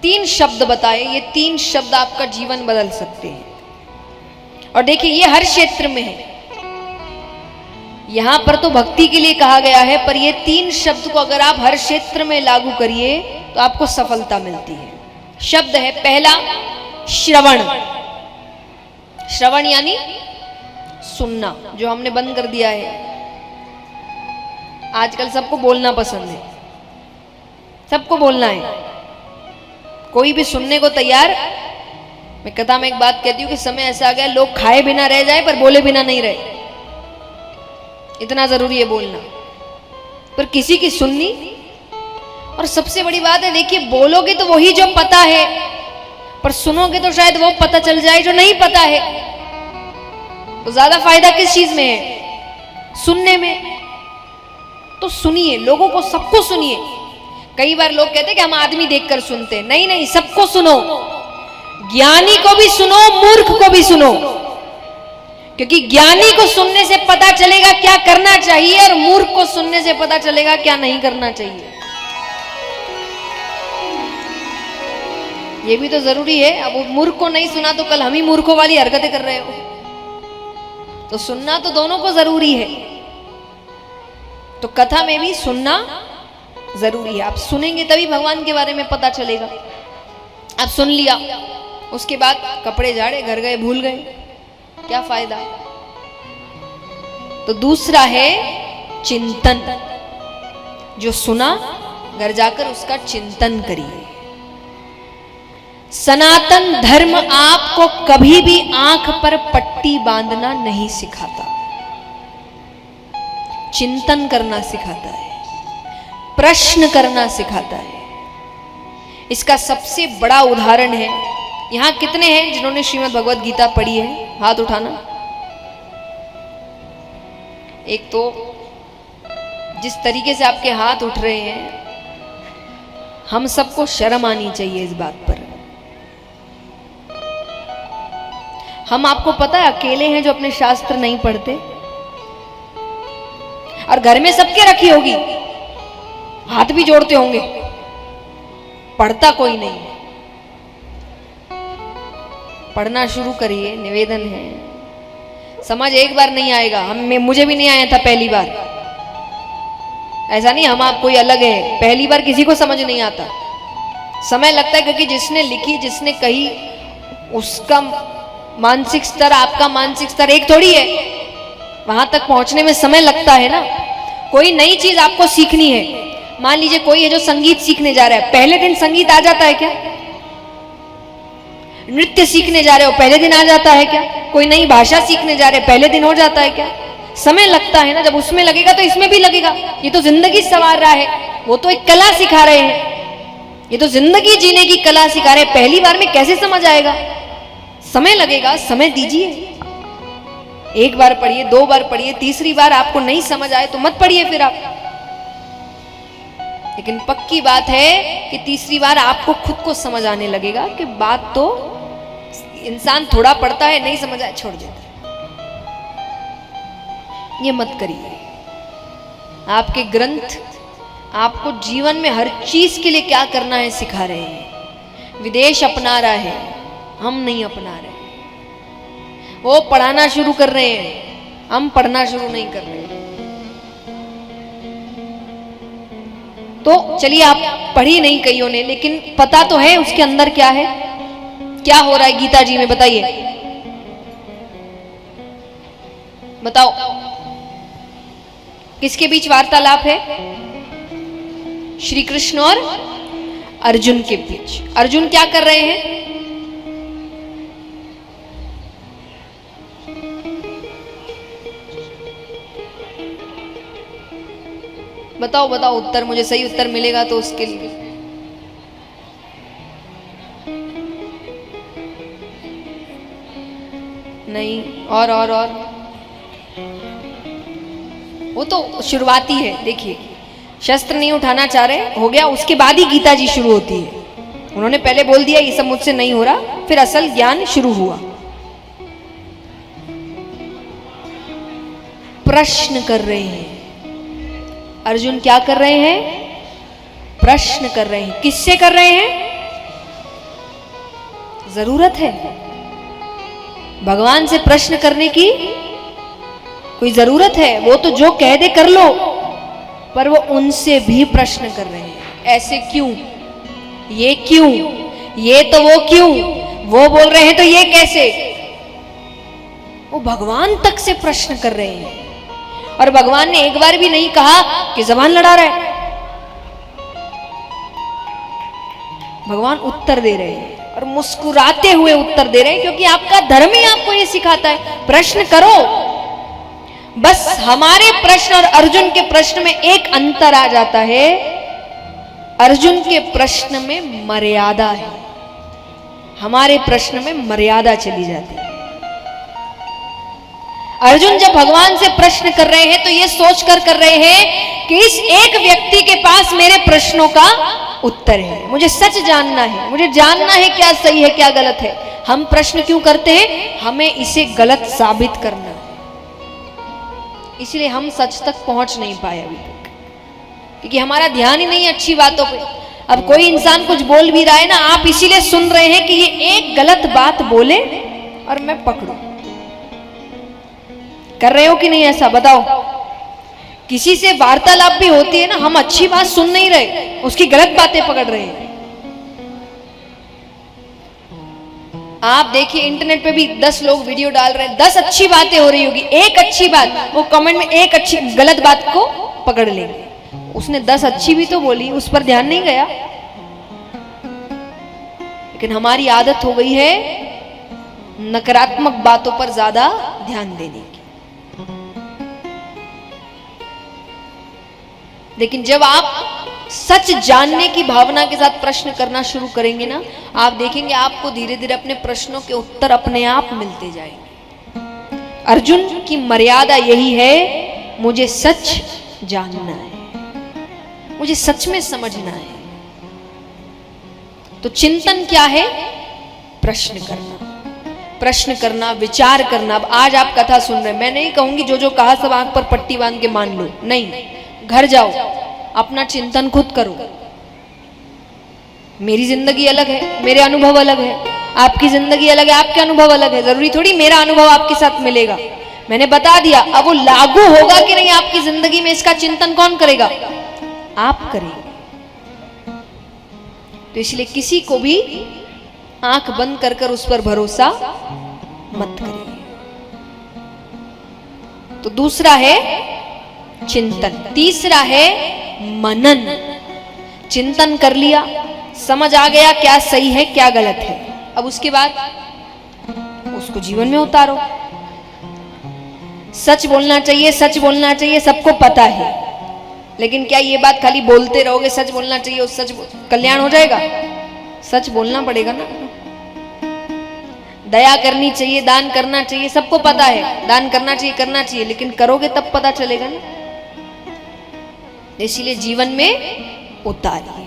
3 शब्द बताए, ये 3 शब्द आपका जीवन बदल सकते हैं। और देखिए ये हर क्षेत्र में है, यहां पर तो भक्ति के लिए कहा गया है, पर ये 3 शब्द को अगर आप हर क्षेत्र में लागू करिए तो आपको सफलता मिलती है। शब्द है पहला श्रवण। श्रवण यानी सुनना, जो हमने बंद कर दिया है। आजकल सबको बोलना पसंद है, सबको बोलना है, कोई भी सुनने को तैयार। मैं कथा में एक बात कहती हूँ कि समय ऐसा आ गया लोग खाए बिना रह जाए पर बोले बिना नहीं रहे, इतना जरूरी है बोलना, पर किसी की सुननी। और सबसे बड़ी बात है, देखिए बोलोगे तो वही जो पता है, पर सुनोगे तो शायद वो पता चल जाए जो नहीं पता है। तो ज्यादा फायदा किस चीज में है? सुनने में। तो सुनिए, लोगों को, सबको सुनिए। कई बार लोग कहते हैं कि हम आदमी देखकर सुनते हैं। नहीं नहीं, सबको सुनो, ज्ञानी को भी सुनो, मूर्ख को भी सुनो, क्योंकि ज्ञानी को सुनने से पता चलेगा क्या करना चाहिए और मूर्ख को सुनने से पता चलेगा क्या नहीं करना चाहिए। ये भी तो जरूरी है। अब मूर्ख को नहीं सुना तो कल हम ही मूर्खों वाली हरकतें कर रहे हो, तो सुनना तो दोनों को जरूरी है। तो कथा में भी सुनना जरूरी है। आप सुनेंगे तभी भगवान के बारे में पता चलेगा। आप सुन लिया, उसके बाद कपड़े झाड़े, घर गए, भूल गए, क्या फायदा? तो दूसरा है चिंतन। जो सुना, घर जाकर उसका चिंतन करिए। सनातन धर्म आपको कभी भी आंख पर पट्टी बांधना नहीं सिखाता, चिंतन करना सिखाता है, प्रश्न करना सिखाता है। इसका सबसे बड़ा उदाहरण है, यहां कितने हैं जिन्होंने श्रीमद् भगवद गीता पढ़ी है? हाथ उठाना। एक तो जिस तरीके से आपके हाथ उठ रहे हैं, हम सबको शर्म आनी चाहिए इस बात पर। हम, आपको पता है, अकेले हैं जो अपने शास्त्र नहीं पढ़ते, और घर में सबके रखी होगी, हाथ भी जोड़ते होंगे, पढ़ता कोई नहीं। पढ़ना शुरू करिए, निवेदन है। समझ एक बार नहीं आएगा, मुझे भी नहीं आया था पहली बार। ऐसा नहीं हम आप कोई अलग है, पहली बार किसी को समझ नहीं आता, समय लगता है, क्योंकि जिसने लिखी, जिसने कही, उसका मानसिक स्तर, आपका मानसिक स्तर एक थोड़ी है। वहां तक पहुंचने में समय लगता है ना। कोई नई चीज आपको सीखनी है, मान लीजिए कोई है जो संगीत सीखने जा रहा है, पहले दिन संगीत आ जाता है क्या? नृत्य सीखने जा रहे हो, पहले दिन आ जाता है क्या? कोई नई भाषा सीखने जा रहे हैं, पहले दिन हो जाता है क्या? समय लगता है ना। जब उसमें लगेगा तो इसमें भी लगेगा। ये तो जिंदगी संवार रहा है, वो तो एक कला सिखा रहे हैं, ये तो जिंदगी जीने की कला सिखा रहे हैं। पहली बार में कैसे समझ आएगा? समय लगेगा, समय दीजिए। एक बार पढ़िए, 2 बार पढ़िए, तीसरी बार आपको नहीं समझ आए तो मत पढ़िए फिर आप। लेकिन पक्की बात है कि तीसरी बार आपको खुद को समझ आने लगेगा कि बात तो, इंसान थोड़ा पढ़ता है, नहीं समझ आए छोड़ देता है। ये मत करिए। आपके ग्रंथ आपको जीवन में हर चीज के लिए क्या करना है सिखा रहे हैं। विदेश अपना रहा है, हम नहीं अपना रहे। वो पढ़ाना शुरू कर रहे हैं, हम पढ़ना शुरू नहीं कर रहे। तो चलिए, आप पढ़ी नहीं कईयों ने, लेकिन पता तो है उसके अंदर क्या है, क्या हो रहा है गीता जी में, बताइए, बताओ। किसके बीच वार्तालाप है? श्री कृष्ण और अर्जुन के बीच। अर्जुन क्या कर रहे हैं? बताओ बताओ उत्तर, मुझे सही उत्तर मिलेगा तो उसके लिए। नहीं, और वो तो शुरुआती है। देखिए, शस्त्र नहीं उठाना चाह रहे, हो गया, उसके बाद ही गीता जी शुरू होती है। उन्होंने पहले बोल दिया ये सब मुझसे नहीं हो रहा, फिर असल ज्ञान शुरू हुआ। प्रश्न कर रहे हैं अर्जुन, क्या कर रहे हैं? प्रश्न कर रहे हैं। किससे कर रहे हैं? जरूरत है भगवान से प्रश्न करने की? कोई जरूरत है? वो तो जो कह दे कर लो, पर वो उनसे भी प्रश्न कर रहे हैं, ऐसे क्यों, ये क्यों, ये तो वो क्यों, वो बोल रहे हैं तो ये कैसे? वो भगवान तक से प्रश्न कर रहे हैं। और भगवान ने एक बार भी नहीं कहा कि जबान लड़ा रहा है। भगवान उत्तर दे रहे हैं और मुस्कुराते हुए उत्तर दे रहे हैं, क्योंकि आपका धर्म ही आपको ये सिखाता है, प्रश्न करो। बस हमारे प्रश्न और अर्जुन के प्रश्न में एक अंतर आ जाता है, अर्जुन के प्रश्न में मर्यादा है, हमारे प्रश्न में मर्यादा चली जाती है। अर्जुन जब भगवान से प्रश्न कर रहे हैं तो ये सोचकर कर रहे हैं कि इस एक व्यक्ति के पास मेरे प्रश्नों का उत्तर है, मुझे सच जानना है, मुझे जानना है क्या सही है क्या गलत है। हम प्रश्न क्यों करते हैं? हमें इसे गलत साबित करना है, इसलिए हम सच तक पहुंच नहीं पाए अभी तक, क्योंकि हमारा ध्यान ही नहीं है अच्छी बातों पे। अब कोई इंसान कुछ बोल भी रहा है ना, आप इसीलिए सुन रहे हैं कि ये एक गलत बात बोले और मैं पकड़ूं। कर रहे हो कि नहीं ऐसा? बताओ। किसी से वार्तालाप भी होती है ना, हम अच्छी बात सुन नहीं रहे, उसकी गलत बातें पकड़ रहे हैं। आप देखिए इंटरनेट पे भी 10 लोग वीडियो डाल रहे हैं, 10 अच्छी बातें हो रही होगी, एक अच्छी बात, वो कमेंट में एक अच्छी गलत बात को पकड़ लेंगे। उसने 10 अच्छी भी तो बोली, उस पर ध्यान नहीं गया। लेकिन हमारी आदत हो गई है नकारात्मक बातों पर ज्यादा ध्यान देने की। लेकिन जब आप सच जानने की भावना के साथ प्रश्न करना शुरू करेंगे ना, आप देखेंगे आपको धीरे धीरे अपने प्रश्नों के उत्तर अपने आप मिलते जाएंगे। अर्जुन की मर्यादा यही है, मुझे सच जानना है, मुझे सच में समझना है। तो चिंतन क्या है? प्रश्न करना, प्रश्न करना, विचार करना। अब आज आप कथा सुन रहे हैं, मैं नहीं कहूंगी जो जो कहा सब आंख पर पट्टी बांध के मान लो, नहीं, घर जाओ, अपना चिंतन खुद करो। मेरी जिंदगी अलग है, मेरे अनुभव अलग है, आपकी जिंदगी अलग है, आपके अनुभव अलग है। जरूरी थोड़ी मेरा अनुभव आपके साथ मिलेगा, मैंने बता दिया। अब वो लागू होगा कि नहीं आपकी जिंदगी में, इसका चिंतन कौन करेगा? आप करेंगे। तो इसलिए किसी को भी आंख बंद कर कर उस पर भरोसा मत करिए। तो दूसरा है चिंतन, तीसरा है मनन। चिंतन कर लिया, समझ आ गया क्या सही है क्या गलत है, अब उसके बाद उसको जीवन में उतारो। सच बोलना चाहिए, सच बोलना चाहिए, सबको पता है। लेकिन क्या ये बात खाली बोलते रहोगे सच बोलना चाहिए, उस सच कल्याण हो जाएगा? सच बोलना पड़ेगा ना। दया करनी चाहिए, दान करना चाहिए, सबको पता है, दान करना चाहिए, करना चाहिए, लेकिन करोगे तब पता चलेगा ना। इसलिए जीवन में उतारिए।